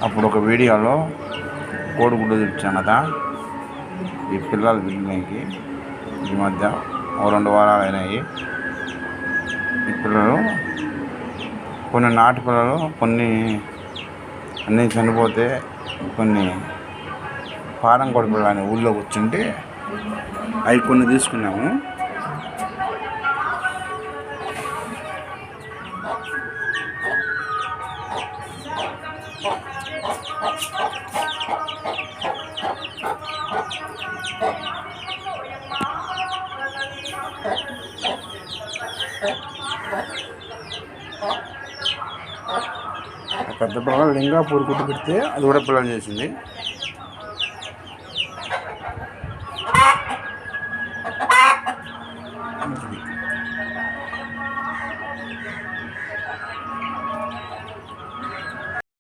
అప్పుడు ఒక వీడియోలో కోడిగుడ్డు తెచ్చాను కదా, ఈ పిల్లలు తినడానికి ఈ మధ్య 2 వారాలు అయినాయి. ఈ పిల్లలు కొన్ని నాటు పిల్లలు, కొన్ని అన్నీ చనిపోతే, కొన్ని ఫారం కోడి పిల్లలు అని ఊళ్ళో కూర్చుంటే అవి కొన్ని తీసుకున్నాము. పెద్ద పిల్లలు లింగాపూర్ గుడ్డు పెడితే అది కూడా పిల్లలు చేసింది.